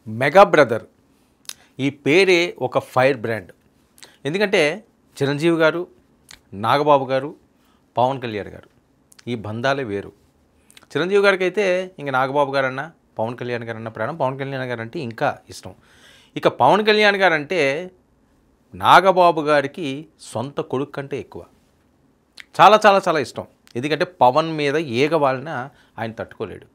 Mega brother ఈ పేరే ఒక ఫైర్ బ్రాండ్. ఎందుకంటే చిరంజీవి గారు, నాగబాబు గారు, పవన్ కళ్యాణ్ గారు ఈ బంధాలే వేరు. చిరంజీవి గారికి అయితే ఇంక నాగబాబు గారన్నా పవన్ కళ్యాణ్ గారన్నా ప్రాణం. పవన్ కళ్యాణ్ గారు అంటే ఇంకా ఇష్టం. ఇక పవన్ కళ్యాణ్ గారు అంటే నాగబాబు గారికి సొంత కొడుకు కంటే ఎక్కువ. చాలా చాలా చాలా ఇష్టం. ఎందుకంటే పవన్ మీద ఈగ వాలిన ఆయన తట్టుకోలేడు.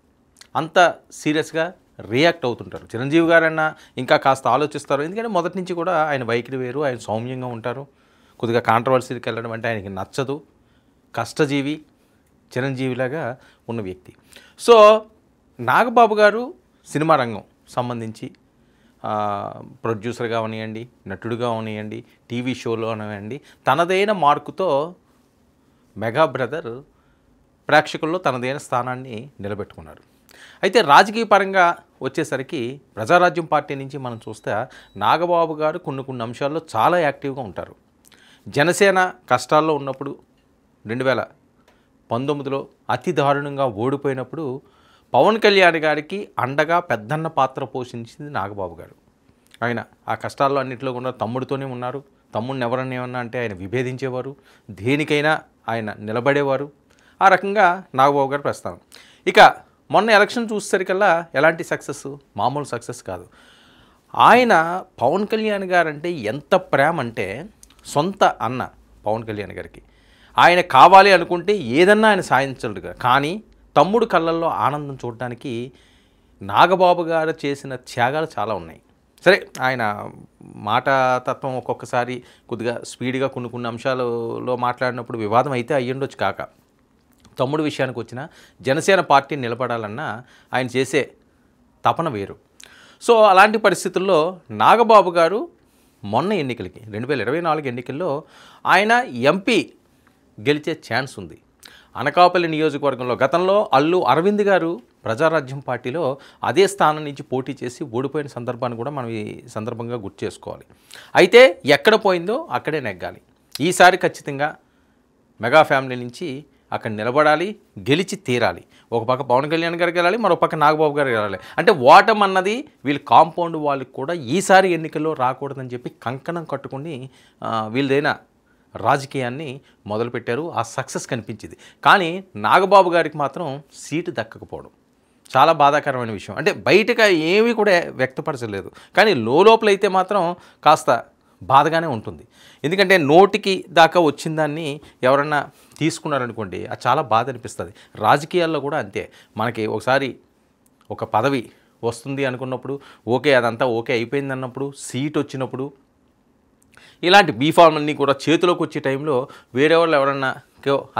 అంత సీరియస్గా రియాక్ట్ అవుతుంటారు. చిరంజీవి గారన్నా ఇంకా కాస్త ఆలోచిస్తారు. ఎందుకంటే మొదటి నుంచి కూడా ఆయన వైఖరి వేరు. ఆయన సౌమ్యంగా ఉంటారు. కొద్దిగా కాంట్రవర్సీకి వెళ్ళడం అంటే ఆయనకి నచ్చదు. కష్టజీవి చిరంజీవిలాగా ఉన్న వ్యక్తి. సో నాగబాబు గారు సినిమా రంగం సంబంధించి ప్రొడ్యూసర్గా అవనియండి, నటుడుగా అవనియండి, టీవీ షోలో అవనివ్వండి, తనదైన మార్కుతో మెగా బ్రదర్ ప్రేక్షకుల్లో తనదైన స్థానాన్ని నిలబెట్టుకున్నారు. అయితే రాజకీయ పరంగా వచ్చేసరికి ప్రజారాజ్యం పార్టీ నుంచి మనం చూస్తే నాగబాబు గారు కొన్ని అంశాల్లో చాలా యాక్టివ్గా ఉంటారు. జనసేన కష్టాల్లో ఉన్నప్పుడు 2019లో అతి దారుణంగా ఓడిపోయినప్పుడు పవన్ కళ్యాణ్ గారికి అండగా పెద్దన్న పాత్ర పోషించింది నాగబాబు గారు. ఆయన ఆ కష్టాల్లో అన్నింటిలో కూడా తమ్ముడితోనే ఉన్నారు. తమ్ముడిని ఎవరన్నా ఏమన్నా అంటే ఆయన విభేదించేవారు. దేనికైనా ఆయన నిలబడేవారు. ఆ రకంగా నాగబాబు గారు ప్రస్థానం. ఇక మొన్న ఎలక్షన్ చూసేసరికల్లా ఎలాంటి సక్సెస్, మామూలు సక్సెస్ కాదు. ఆయన పవన్ కళ్యాణ్ గారు అంటే ఎంత ప్రేమ అంటే సొంత అన్న పవన్ కళ్యాణ్ గారికి. ఆయన కావాలి అనుకుంటే ఏదన్నా ఆయన సాధించలేడు. కానీ తమ్ముడు కళ్ళల్లో ఆనందం చూడడానికి నాగబాబు గారు చేసిన త్యాగాలు చాలా ఉన్నాయి. సరే ఆయన మాట తత్వం ఒక్కొక్కసారి కొద్దిగా స్పీడ్గా కొన్ని అంశాలలో మాట్లాడినప్పుడు వివాదం అయితే అయ్యుండొచ్చు. కాక తమ్ముడు విషయానికి వచ్చిన జనసేన పార్టీ నిలబడాలన్నా ఆయన చేసే తపన వేరు. సో అలాంటి పరిస్థితుల్లో నాగబాబు గారు మొన్న ఎన్నికలకి 2024 ఎన్నికల్లో ఆయన ఎంపీ గెలిచే ఛాన్స్ ఉంది. అనకాపల్లి నియోజకవర్గంలో గతంలో అల్లు అరవింద్ గారు ప్రజారాజ్యం పార్టీలో అదే స్థానం నుంచి పోటీ చేసి ఓడిపోయిన సందర్భాన్ని కూడా మనం ఈ సందర్భంగా గుర్తు చేసుకోవాలి. అయితే ఎక్కడ పోయిందో అక్కడే నెగ్గాలి. ఈసారి ఖచ్చితంగా మెగా ఫ్యామిలీ నుంచి అక్కడ నిలబడాలి, గెలిచి తీరాలి. ఒక పక్క పవన్ కళ్యాణ్ గారికి వెళ్ళాలి, మరో పక్క నాగబాబు గారికి వెళ్ళాలి. అంటే ఓటమి అన్నది వీళ్ళు కాంపౌండ్ వాళ్ళకి కూడా ఈసారి ఎన్నికల్లో రాకూడదని చెప్పి కంకణం కట్టుకుని వీళ్ళదైనా రాజకీయాన్ని మొదలుపెట్టారు. ఆ సక్సెస్ కనిపించింది. కానీ నాగబాబు గారికి మాత్రం సీటు దక్కకపోవడం చాలా బాధాకరమైన విషయం. అంటే బయటగా ఏమీ కూడా వ్యక్తపరచలేదు. కానీ లోపలైతే మాత్రం కాస్త బాధగానే ఉంటుంది. ఎందుకంటే నోటికి దాకా వచ్చిన దాన్ని ఎవరన్నా తీసుకున్నారనుకోండి, అది చాలా బాధ అనిపిస్తుంది. రాజకీయాల్లో కూడా అంతే. మనకి ఒకసారి ఒక పదవి వస్తుంది అనుకున్నప్పుడు ఓకే, అదంతా ఓకే అయిపోయింది అన్నప్పుడు, సీట్ వచ్చినప్పుడు ఇలాంటి బీఫార్మ్ అన్నీ కూడా చేతిలోకి వచ్చే టైంలో వేరే వాళ్ళు ఎవరన్నా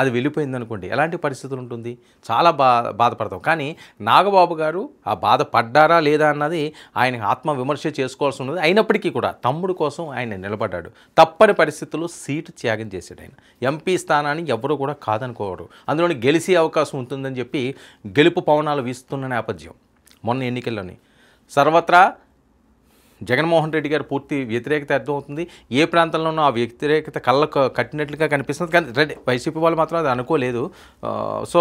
అది వెళ్ళిపోయింది అనుకోండి, ఎలాంటి పరిస్థితులు ఉంటుంది, చాలా బాధపడతాం. కానీ నాగబాబు గారు ఆ బాధ పడ్డారా లేదా అన్నది ఆయన ఆత్మవిమర్శ చేసుకోవాల్సి ఉన్నది. అయినప్పటికీ కూడా తమ్ముడు కోసం ఆయన నిలబడ్డాడు. తప్పని పరిస్థితుల్లో సీటు త్యాగం చేశాడు. ఆయన ఎంపీ స్థానాన్ని ఎవరు కూడా కాదనుకోవరు. అందులోని గెలిచే అవకాశం ఉంటుందని చెప్పి గెలుపు పవనాలు వీస్తున్న నేపథ్యం మొన్న ఎన్నికల్లోని సర్వత్రా జగన్మోహన్ రెడ్డి గారు పూర్తి వ్యతిరేకత అర్థమవుతుంది. ఏ ప్రాంతంలోనూ ఆ వ్యతిరేకత కళ్ళకు కట్టినట్లుగా కనిపిస్తుంది. కానీ వైసీపీ వాళ్ళు మాత్రం అది అనుకోలేదు. సో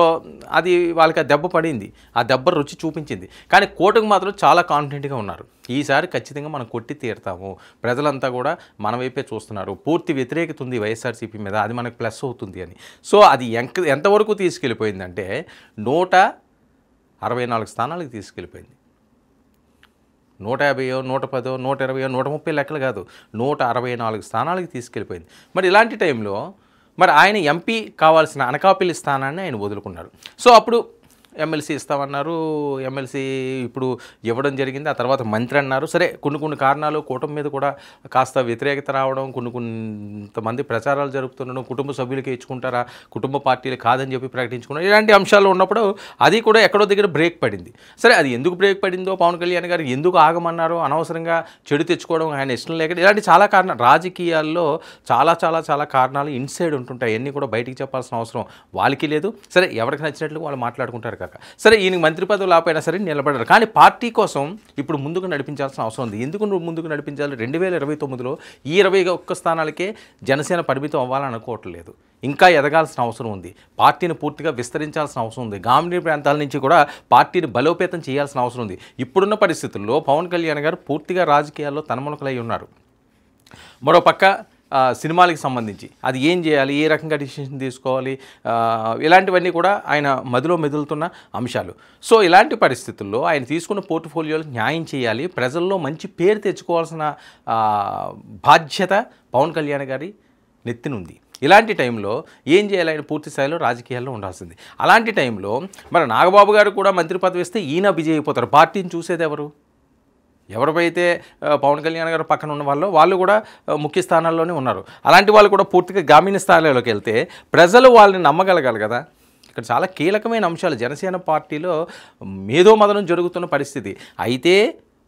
అది వాళ్ళకి ఆ దెబ్బ పడింది. ఆ దెబ్బ రుచి చూపించింది. కానీ కోటకు మాత్రం చాలా కాన్ఫిడెంట్గా ఉన్నారు. ఈసారి ఖచ్చితంగా మనం కొట్టి తీరుతాము, ప్రజలంతా కూడా మన వైపే చూస్తున్నారు, పూర్తి వ్యతిరేకత ఉంది వైఎస్ఆర్సీపీ మీద, అది మనకు ప్లస్ అవుతుంది అని. సో అది ఎంతవరకు తీసుకెళ్ళిపోయిందంటే 164 స్థానాలకు తీసుకెళ్ళిపోయింది. 150, 110, 120, 130 లెక్కలు కాదు, 164 స్థానాలకు తీసుకెళ్ళిపోయింది. మరి ఇలాంటి టైంలో మరి ఆయన ఎంపీ కావాల్సిన అనకాపల్లి స్థానాన్ని ఆయన వదులుకున్నారు. సో అప్పుడు ఎమ్మెల్సీ ఇస్తామన్నారు. ఎమ్మెల్సీ ఇప్పుడు ఇవ్వడం జరిగింది. ఆ తర్వాత మంత్రి అన్నారు. సరే కొన్ని కారణాలు కూటమి మీద కూడా కాస్త వ్యతిరేకత రావడం, కొంతమంది ప్రచారాలు జరుపుతుండడం, కుటుంబ సభ్యులకి ఇచ్చుకుంటారా, కుటుంబ పార్టీలు కాదని చెప్పి ప్రకటించుకున్నారు. ఇలాంటి అంశాలు ఉన్నప్పుడు అది కూడా ఎక్కడో దగ్గర బ్రేక్ పడింది. సరే అది ఎందుకు బ్రేక్ పడిందో, పవన్ కళ్యాణ్ గారు ఎందుకు ఆగమన్నారో, అనవసరంగా చెడు తెచ్చుకోవడం ఆయన ఇష్టం లేక, ఇలాంటి చాలా కారణాలు రాజకీయాల్లో చాలా కారణాలు ఇన్సైడ్ ఉంటుంటాయి. అన్నీ కూడా బయటికి చెప్పాల్సిన అవసరం వాళ్ళకి లేదు. సరే ఎవరికి నచ్చినట్లు వాళ్ళు మాట్లాడుకుంటారు కాక. సరే ఈయనకి మంత్రి పదవి లేకపోయినా సరే నిలబడ్డారు. కానీ పార్టీ కోసం ఇప్పుడు ముందుకు నడిపించాల్సిన అవసరం ఉంది. ఎందుకు ముందుకు నడిపించాలి? 2029లో ఈ 21 స్థానాలకే జనసేన పరిమితం అవ్వాలని అనుకోవట్లేదు. ఇంకా ఎదగాల్సిన అవసరం ఉంది. పార్టీని పూర్తిగా విస్తరించాల్సిన అవసరం ఉంది. గ్రామీణ ప్రాంతాల నుంచి కూడా పార్టీని బలోపేతం చేయాల్సిన అవసరం ఉంది. ఇప్పుడున్న పరిస్థితుల్లో పవన్ కళ్యాణ్ గారు పూర్తిగా రాజకీయాల్లో తనమునకలై ఉన్నారు. మరోపక్క సినిమాలకు సంబంధించి అది ఏం చేయాలి, ఏ రకంగా డిసిషన్ తీసుకోవాలి, ఇలాంటివన్నీ కూడా ఆయన మదిలో మెదులుతున్న అంశాలు. సో ఇలాంటి పరిస్థితుల్లో ఆయన తీసుకున్న పోర్ట్ఫోలియోలు న్యాయం చేయాలి, ప్రజల్లో మంచి పేరు తెచ్చుకోవాల్సిన బాధ్యత పవన్ కళ్యాణ్ గారి నెత్తినుంది. ఇలాంటి టైంలో ఏం చేయాలి, ఆయన పూర్తి స్థాయిలో రాజకీయాల్లో ఉండాల్సింది. అలాంటి టైంలో మరి నాగబాబు గారు కూడా మంత్రి పదవి ఇస్తే ఈయన బిజీ అయిపోతారు. పార్టీని చూసేది ఎవరు? ఎవరిపైతే పవన్ కళ్యాణ్ గారు పక్కన ఉన్న వాళ్ళు కూడా ముఖ్య స్థానాల్లోనే ఉన్నారు. అలాంటి వాళ్ళు కూడా పూర్తిగా గ్రామీణ స్థాయిలోకి వెళ్తే ప్రజలు వాళ్ళని నమ్మగలగాలి కదా. ఇక్కడ చాలా కీలకమైన అంశాలు. జనసేన పార్టీలో మేధోమదనం జరుగుతున్న పరిస్థితి. అయితే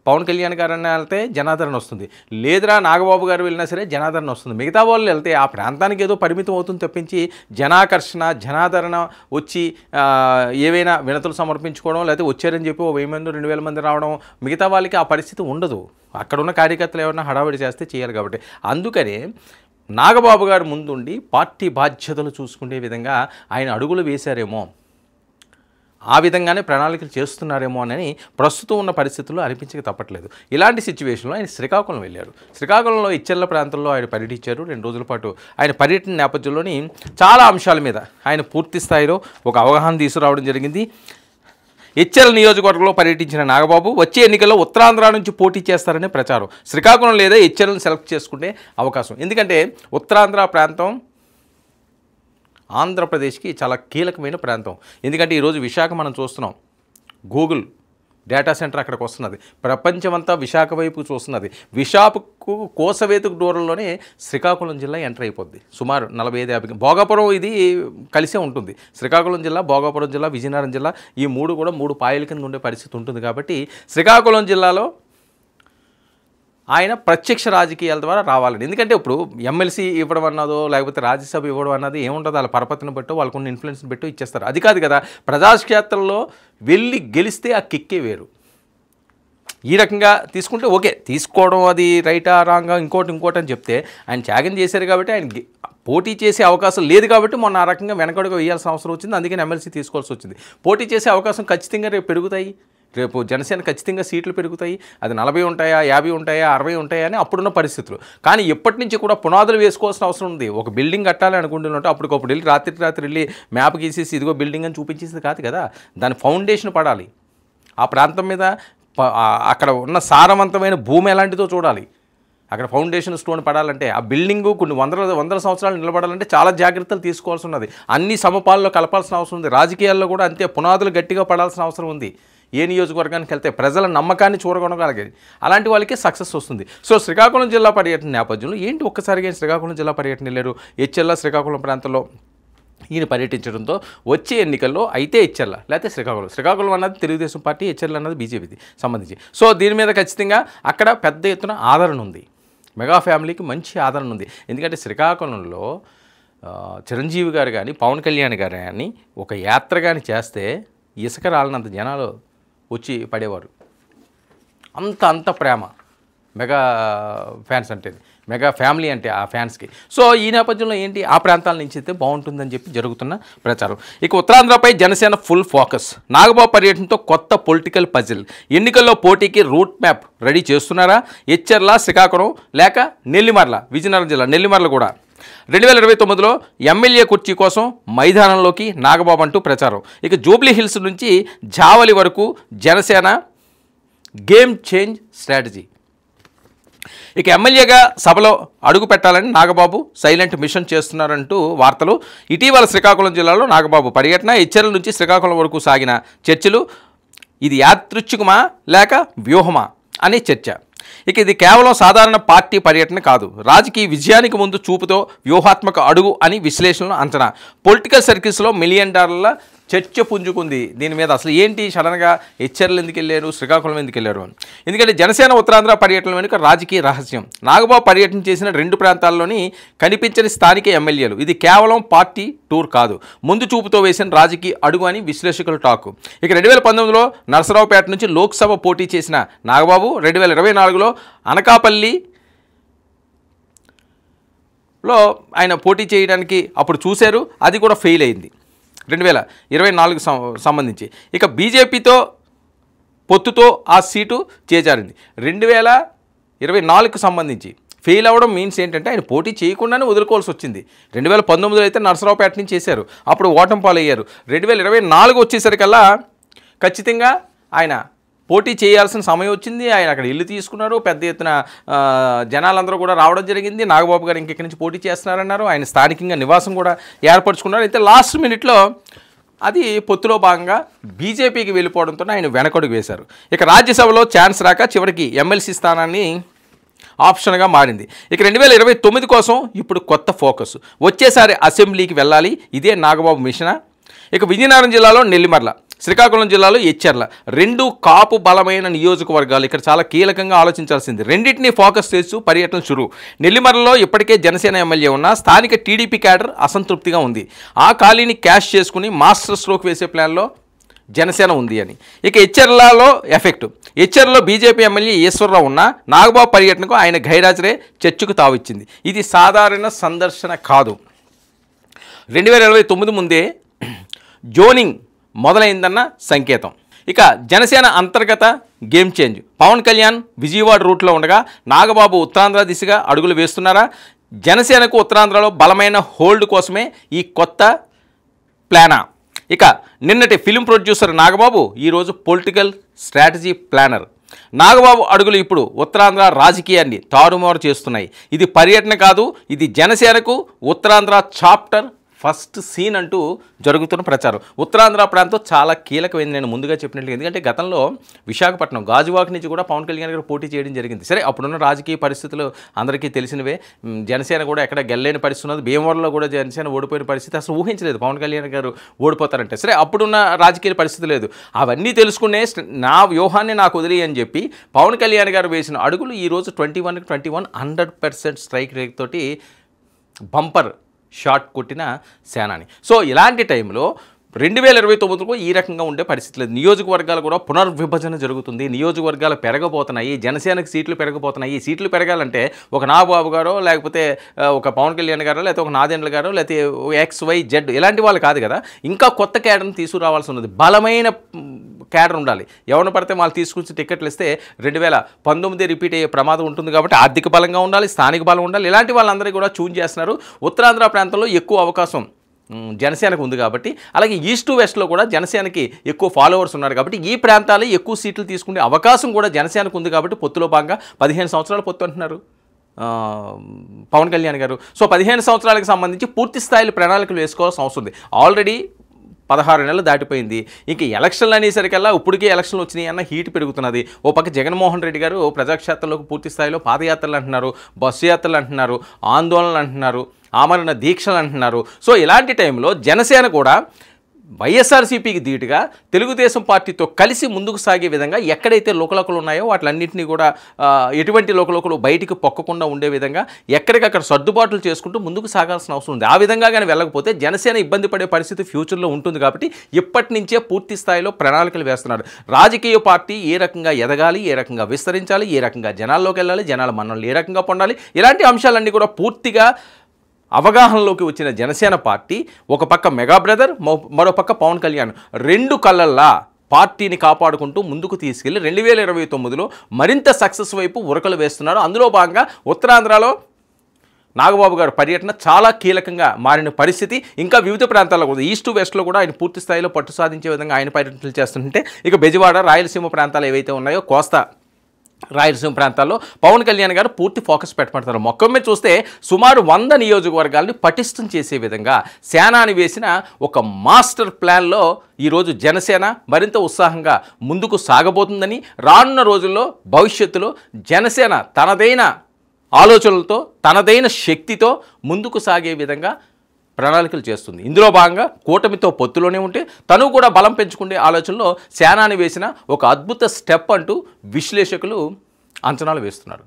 పవన్ కళ్యాణ్ గారు అన్న వెళ్తే జనాదరణ వస్తుంది, లేదురా నాగబాబు గారు వెళ్ళినా సరే జనాదరణ వస్తుంది. మిగతా వాళ్ళు వెళ్తే ఆ ప్రాంతానికి ఏదో పరిమితం అవుతుంది తప్పించి జనాకర్షణ జనాదరణ వచ్చి ఏవైనా వినతులు సమర్పించుకోవడం, లేకపోతే వచ్చారని చెప్పి 1000 మంది 2000 మంది రావడం, మిగతా వాళ్ళకి ఆ పరిస్థితి ఉండదు. అక్కడున్న కార్యకర్తలు ఏమన్నా హడావిడి చేస్తే చేయాలి కాబట్టి. అందుకనే నాగబాబు గారు ముందుండి పార్టీ బాధ్యతలు చూసుకునే విధంగా ఆయన అడుగులు వేశారేమో, ఆ విధంగానే ప్రణాళికలు చేస్తున్నారేమో అని ప్రస్తుతం ఉన్న పరిస్థితుల్లో అనిపించక తప్పట్లేదు. ఇలాంటి సిచ్యువేషన్లో ఆయన శ్రీకాకుళం వెళ్ళారు. శ్రీకాకుళంలో ఇచ్చెర్ల ప్రాంతంలో ఆయన పర్యటించారు. 2 రోజుల పాటు ఆయన పర్యటన నేపథ్యంలోని చాలా అంశాల మీద ఆయన పూర్తి స్థాయిలో ఒక అవగాహన తీసుకురావడం జరిగింది. ఇచ్చెర్ల నియోజకవర్గంలో పర్యటించిన నాగబాబు వచ్చే ఎన్నికల్లో ఉత్తరాంధ్ర నుంచి పోటీ చేస్తారనే ప్రచారం. శ్రీకాకుళం లేదా ఇచ్చెర్లను సెలెక్ట్ చేసుకునే అవకాశం. ఎందుకంటే ఉత్తరాంధ్ర ప్రాంతం ఆంధ్రప్రదేశ్కి చాలా కీలకమైన ప్రాంతం. ఎందుకంటే ఈరోజు విశాఖ మనం చూస్తున్నాం, గూగుల్ డేటా సెంటర్ అక్కడికి వస్తున్నది, ప్రపంచమంతా విశాఖ వైపు చూస్తున్నది. విశాఖకు కోసవేతుకు దూరంలోనే శ్రీకాకుళం జిల్లా ఎంటర్ అయిపోద్ది. సుమారు 45-50 భోగాపురం ఇది కలిసే ఉంటుంది. శ్రీకాకుళం జిల్లా, భోగాపురం జిల్లా, విజయనగరం జిల్లా ఈ 3 కూడా 3 పాయల కింద ఉండే పరిస్థితి ఉంటుంది. కాబట్టి శ్రీకాకుళం జిల్లాలో ఆయన ప్రత్యక్ష రాజకీయాల ద్వారా రావాలని. ఎందుకంటే ఇప్పుడు ఎమ్మెల్సీ ఇవ్వడం అన్నదో లేకపోతే రాజ్యసభ ఇవ్వడం అన్నది ఏముంటుంది, వాళ్ళ పరపతిని బట్టో వాళ్ళకున్న ఇన్ఫ్లుయెన్స్ని బట్టో ఇచ్చేస్తారు. అది కాదు కదా, ప్రజాక్షేత్రంలో వెళ్ళి గెలిస్తే ఆ కిక్కే వేరు. ఈ రకంగా తీసుకుంటే ఓకే, తీసుకోవడం అది రైటా రాంగా ఇంకోటి అని చెప్తే ఆయన త్యాగం చేశారు కాబట్టి ఆయన పోటీ చేసే అవకాశం లేదు కాబట్టి మొన్న ఆ రకంగా వెనకడుగు వేయాల్సిన అవసరం వచ్చింది. అందుకని ఎమ్మెల్సీ తీసుకోవాల్సి వచ్చింది. పోటీ చేసే అవకాశం ఖచ్చితంగా రేపు పెరుగుతాయి. రేపు జనసేన ఖచ్చితంగా సీట్లు పెరుగుతాయి. అది 40 ఉంటాయా, 50 ఉంటాయా, 60 ఉంటాయా అని అప్పుడున్న పరిస్థితులు. కానీ ఎప్పటి నుంచి కూడా పునాదులు వేసుకోవాల్సిన అవసరం ఉంది. ఒక బిల్డింగ్ కట్టాలి అనుకుంటున్నట్టు అప్పటికప్పుడు వెళ్ళి రాత్రి వెళ్ళి మ్యాప్ గీసేసి ఇదిగో బిల్డింగ్ అని చూపించేది కాదు కదా. దాని ఫౌండేషన్ పడాలి. ఆ ప్రాంతం మీద అక్కడ ఉన్న సారవంతమైన భూమి ఎలాంటిదో చూడాలి. అక్కడ ఫౌండేషన్ స్టోన్ పడాలంటే ఆ బిల్డింగు కొన్ని వందల సంవత్సరాలు నిలబడాలంటే చాలా జాగ్రత్తలు తీసుకోవాల్సి ఉన్నది. అన్ని సమపాల్లో కలపాల్సిన అవసరం ఉంది. రాజకీయాల్లో కూడా అంతే, పునాదులు గట్టిగా పడాల్సిన అవసరం ఉంది. ఏ నియోజకవర్గానికి వెళ్తే ప్రజల నమ్మకాన్ని చూరగొనగలిగేది అలాంటి వాళ్ళకి సక్సెస్ వస్తుంది. సో శ్రీకాకుళం జిల్లా పర్యటన నేపథ్యంలో ఏంటి ఒక్కసారిగా శ్రీకాకుళం జిల్లా పర్యటన వెళ్ళారు. ఇచ్చెర్ల శ్రీకాకుళం ప్రాంతంలో ఈయన పర్యటించడంతో వచ్చే ఎన్నికల్లో అయితే ఇచ్చెర్ల లేకపోతే శ్రీకాకుళం అన్నది తెలుగుదేశం పార్టీ, ఇచ్చెర్ల అన్నది బీజేపీకి సంబంధించి. సో దీని మీద ఖచ్చితంగా అక్కడ పెద్ద ఎత్తున ఆదరణ ఉంది. మెగా ఫ్యామిలీకి మంచి ఆదరణ ఉంది. ఎందుకంటే శ్రీకాకుళంలో చిరంజీవి గారు కానీ పవన్ కళ్యాణ్ గారు కానీ ఒక యాత్ర కానీ చేస్తే ఇసుక రాలినంత జనాలు వచ్చి పడేవారు. అంత ప్రేమ మెగా ఫ్యాన్స్ అంటే, మెగా ఫ్యామిలీ అంటే ఆ ఫ్యాన్స్కి. సో ఈ నేపథ్యంలో ఏంటి, ఆ ప్రాంతాల నుంచి అయితే బాగుంటుందని చెప్పి జరుగుతున్న ప్రచారం. ఇక ఉత్తరాంధ్రపై జనసేన ఫుల్ ఫోకస్. నాగబాబు పర్యటనతో కొత్త పొలిటికల్ పజిల్. ఎన్నికల్లో పోటీకి రూట్ మ్యాప్ రెడీ చేస్తున్నారా? ఇచ్చెర్ల, శ్రీకాకుళం లేక నెల్లిమర్ల, విజయనగరం జిల్లా నెల్లిమర్ల కూడా 2029లో ఎమ్మెల్యే కుర్చీ కోసం మైదానంలోకి నాగబాబు అంటూ ప్రచారం. ఇక జూబ్లీ హిల్స్ నుంచి జావలి వరకు జనసేన గేమ్ చేంజ్ స్ట్రాటజీ. ఇక ఎమ్మెల్యేగా సభలో అడుగు పెట్టాలని నాగబాబు సైలెంట్ మిషన్ చేస్తున్నారంటూ వార్తలు. ఇటీవల శ్రీకాకుళం జిల్లాలో నాగబాబు పర్యటన, ఇచ్చెర్ల నుంచి శ్రీకాకుళం వరకు సాగిన చర్చలు. ఇది యాదృచ్ఛికమా లేక వ్యూహమా అనే చర్చ. ఇక ఇది కేవలం సాధారణ పార్టీ పర్యటన కాదు, రాజకీయ విజయానికి ముందు చూపుతో వ్యూహాత్మక అడుగు అని విశ్లేషణలు అంచనా. పొలిటికల్ సర్కిల్స్లో $1 మిలియన్ చర్చ పుంజుకుంది దీని మీద. అసలు ఏంటి సడన్గా ఇచ్చెర్లు ఎందుకు వెళ్ళారు, శ్రీకాకుళం ఎందుకు వెళ్ళారు అని. ఎందుకంటే జనసేన ఉత్తరాంధ్ర పర్యటన వెనుక రాజకీయ రహస్యం. నాగబాబు పర్యటన చేసిన 2 ప్రాంతాల్లోని కనిపించని స్థానిక ఎమ్మెల్యేలు. ఇది కేవలం పార్టీ టూర్ కాదు, ముందు చూపుతో వేసిన రాజకీయ అడుగు అని విశ్లేషకులు టాకు. ఇక 2019లో నరసరావుపేట నుంచి లోక్సభ పోటీ చేసిన నాగబాబు 2024లో అనకాపల్లి లో ఆయన పోటీ చేయడానికి అప్పుడు చూశారు, అది కూడా ఫెయిల్ అయింది 2024 సంబంధించి. ఇక బీజేపీతో పొత్తుతో ఆ సీటు చేజారింది. 2024కు సంబంధించి ఫెయిల్ అవ్వడం మీన్స్ ఏంటంటే ఆయన పోటీ చేయకుండానే వదులుకోవాల్సి వచ్చింది. 2019లో అయితే నరసరావుపేట నుంచి చేశారు, అప్పుడు ఓటమి పాలయ్యారు. 2024 వచ్చేసరికల్లా ఖచ్చితంగా ఆయన పోటీ చేయాల్సిన సమయం వచ్చింది. ఆయన అక్కడ ఇల్లు తీసుకున్నారు, పెద్ద ఎత్తున జనాలందరూ కూడా రావడం జరిగింది. నాగబాబు గారు ఇంకెక్కడి నుంచి పోటీ చేస్తున్నారన్నారు. ఆయన స్థానికంగా నివాసం కూడా ఏర్పరచుకున్నారు. అయితే లాస్ట్ మినిట్లో అది పొత్తులో భాగంగా బీజేపీకి వెళ్ళిపోవడంతో ఆయన వెనకడుగు వేశారు. ఇక రాజ్యసభలో ఛాన్స్ రాక చివరికి ఎమ్మెల్సీ స్థానాన్ని ఆప్షన్గా మారింది. ఇక 2029 కోసం ఇప్పుడు కొత్త ఫోకస్, వచ్చేసారి అసెంబ్లీకి వెళ్ళాలి, ఇదే నాగబాబు మిషన్. ఇక విజయనగరం జిల్లాలో నెల్లిమర్ల, శ్రీకాకుళం జిల్లాలో ఎచ్చెర్ల, 2 కాపు బలమైన నియోజకవర్గాలు. ఇక్కడ చాలా కీలకంగా ఆలోచించాల్సింది. రెండింటినీ ఫోకస్ చేస్తూ పర్యటన చురువు. నెల్లిమర్లలో ఇప్పటికే జనసేన ఎమ్మెల్యే ఉన్న స్థానిక టీడీపీ క్యాడర్ అసంతృప్తిగా ఉంది. ఆ ఖాళీని క్యాష్ చేసుకుని మాస్టర్ స్ట్రోక్ వేసే ప్లాన్లో జనసేన ఉంది అని. ఇక ఎచ్చెర్లలో ఎఫెక్ట్, ఎచ్చెర్లలో బీజేపీ ఎమ్మెల్యే ఈశ్వరరావు ఉన్న నాగబాబు పర్యటనకు ఆయన గైరాజరే చర్చకు తావిచ్చింది. ఇది సాధారణ సందర్శన కాదు. 2029 ముందే జోనింగ్ మొదలైందన్న సంకేతం. ఇక జనసేన అంతర్గత గేమ్ చేంజ్. పవన్ కళ్యాణ్ విజయవాడ రూట్లో ఉండగా నాగబాబు ఉత్తరాంధ్ర దిశగా అడుగులు వేస్తున్నారా? జనసేనకు ఉత్తరాంధ్రలో బలమైన హోల్డ్ కోసమే ఈ కొత్త ప్లానా? ఇక నిన్నటి ఫిలిం ప్రొడ్యూసర్ నాగబాబు ఈరోజు పొలిటికల్ స్ట్రాటజీ ప్లానర్. నాగబాబు అడుగులు ఇప్పుడు ఉత్తరాంధ్ర రాజకీయాన్ని తారుమారు చేస్తున్నాయి. ఇది పర్యటన కాదు, ఇది జనసేనకు ఉత్తరాంధ్ర చాప్టర్ ఫస్ట్ సీన్ అంటూ జరుగుతున్న ప్రచారం. ఉత్తరాంధ్ర ప్రాంతం చాలా కీలకమైంది, నేను ముందుగా చెప్పినట్లుగా. ఎందుకంటే గతంలో విశాఖపట్నం గాజువాక నుంచి కూడా పవన్ కళ్యాణ్ గారు పోటీ చేయడం జరిగింది. సరే, అప్పుడున్న రాజకీయ పరిస్థితులు అందరికీ తెలిసినవే. జనసేన కూడా ఎక్కడ గెల్లేని పరిస్థితి ఉన్నది. భీమవరంలో కూడా జనసేన ఓడిపోయిన పరిస్థితి అసలు ఊహించలేదు పవన్ కళ్యాణ్ గారు ఓడిపోతారంటే. సరే, అప్పుడున్న రాజకీయ పరిస్థితి లేదు. అవన్నీ తెలుసుకునే నా వ్యూహాన్ని నాకు వదిలి అని చెప్పి పవన్ కళ్యాణ్ గారు వేసిన అడుగులు ఈరోజు 21 100% స్ట్రైక్ రేట్ తోటి బంపర్ షాట్ కొట్టిన సేనాని. సో ఇలాంటి టైంలో 2029కు ఈ రకంగా ఉండే పరిస్థితి లేదు. నియోజకవర్గాలు కూడా పునర్విభజన జరుగుతుంది, నియోజకవర్గాలు పెరగబోతున్నాయి, జనసేనకు సీట్లు పెరగబోతున్నాయి. ఈ సీట్లు పెరగాలంటే ఒక నాగబాబు గారో, లేకపోతే ఒక పవన్ కళ్యాణ్ గారో, లేకపోతే ఒక నాదెండ్ల గారో, లేకపోతే XYZ ఇలాంటి వాళ్ళు కాదు కదా. ఇంకా కొత్త క్యాడర్ని తీసుకురావాల్సి ఉన్నది. బలమైన క్యాడర్ ఉండాలి. ఎవరిని పడితే వాళ్ళు తీసుకొచ్చి టికెట్లు ఇస్తే 2019 రిపీట్ అయ్యే ప్రమాదం ఉంటుంది. కాబట్టి ఆర్థిక బలంగా ఉండాలి, స్థానిక బలం ఉండాలి. ఇలాంటి వాళ్ళందరికీ కూడా చూన్ చేస్తున్నారు. ఉత్తరాంధ్ర ప్రాంతంలో ఎక్కువ అవకాశం జనసేనకు ఉంది కాబట్టి, అలాగే ఈస్ట్ వెస్ట్లో కూడా జనసేనకి ఎక్కువ ఫాలోవర్స్ ఉన్నారు కాబట్టి ఈ ప్రాంతాలు ఎక్కువ సీట్లు తీసుకునే అవకాశం కూడా జనసేనకు ఉంది. కాబట్టి పొత్తులో భాగంగా 15 సంవత్సరాలు పొత్తు అంటున్నారు పవన్ కళ్యాణ్ గారు. సో 15 సంవత్సరాలకు సంబంధించి పూర్తి స్థాయిలో ప్రణాళికలు వేసుకోవాల్సిన అవసరం ఉంది. ఆల్రెడీ 16 నెలలు దాటిపోయింది. ఇంక ఎలక్షన్లు అనేసరికల్లా ఇప్పటికే ఎలక్షన్లు వచ్చినాయి అన్న హీట్ పెరుగుతున్నది. ఓ పక్క జగన్మోహన్ రెడ్డి గారు ప్రజాక్షేత్రంలోకి పూర్తి స్థాయిలో పాదయాత్రలు అంటున్నారు, బస్సు యాత్రలు అంటున్నారు, ఆందోళనలు అంటున్నారు, ఆమరణ దీక్షలు అంటున్నారు. సో ఇలాంటి టైంలో జనసేన కూడా వైఎస్ఆర్సీపీకి ధీటుగా తెలుగుదేశం పార్టీతో కలిసి ముందుకు సాగే విధంగా ఎక్కడైతే లోకలోకలు ఉన్నాయో వాటిలన్నింటినీ కూడా ఎటువంటి లోకలోకలు బయటికి పొక్కకుండా ఉండే విధంగా ఎక్కడికక్కడ సర్దుబాట్లు చేసుకుంటూ ముందుకు సాగాల్సిన అవసరం ఉంది. ఆ విధంగా కానీ వెళ్ళకపోతే జనసేన ఇబ్బంది పడే పరిస్థితి ఫ్యూచర్లో ఉంటుంది. కాబట్టి ఇప్పటి నుంచే పూర్తి స్థాయిలో ప్రణాళికలు వేస్తున్నారు. రాజకీయ పార్టీ ఏ రకంగా ఎదగాలి, ఏ రకంగా విస్తరించాలి, ఏ రకంగా జనాల్లోకి వెళ్ళాలి, జనాల మన్నలు ఏ రకంగా పొందాలి, ఇలాంటి అంశాలన్నీ కూడా పూర్తిగా అవగాహనలోకి వచ్చిన జనసేన పార్టీ ఒక పక్క మెగా బ్రదర్, మరో పక్క పవన్ కళ్యాణ్ 2 కళ్ళల్లా పార్టీని కాపాడుకుంటూ ముందుకు తీసుకెళ్లి 2029లో మరింత సక్సెస్ వైపు ఉరకలు వేస్తున్నారు. అందులో భాగంగా ఉత్తరాంధ్రలో నాగబాబు గారు పర్యటన చాలా కీలకంగా మారిన పరిస్థితి. ఇంకా వివిధ ప్రాంతాల్లో కూడా ఈస్ట్ వెస్ట్లో కూడా ఆయన పూర్తి స్థాయిలో పట్టు సాధించే విధంగా ఆయన పర్యటనలు చేస్తుంటే, ఇక బెజవాడ, రాయలసీమ ప్రాంతాలు ఏవైతే ఉన్నాయో, కోస్తా రాయలసీమ ప్రాంతాల్లో పవన్ కళ్యాణ్ గారు పూర్తి ఫోకస్ పెట్టబడతారు. మొత్తం మీద చూస్తే సుమారు 100 నియోజకవర్గాలని పటిష్టం చేసే విధంగా సేనాని వేసిన ఒక మాస్టర్ ప్లాన్లో ఈరోజు జనసేన మరింత ఉత్సాహంగా ముందుకు సాగబోతుందని, రానున్న రోజుల్లో భవిష్యత్తులో జనసేన తనదైన ఆలోచనలతో, తనదైన శక్తితో ముందుకు సాగే విధంగా ప్రణాళికలు చేస్తుంది. ఇందులో భాగంగా కూటమితో పొత్తులోనే ఉంటే తను కూడా బలం పెంచుకునే ఆలోచనలో సేనాని వేసిన ఒక అద్భుత స్టెప్ అంటూ విశ్లేషకులు అంచనాలు వేస్తున్నారు.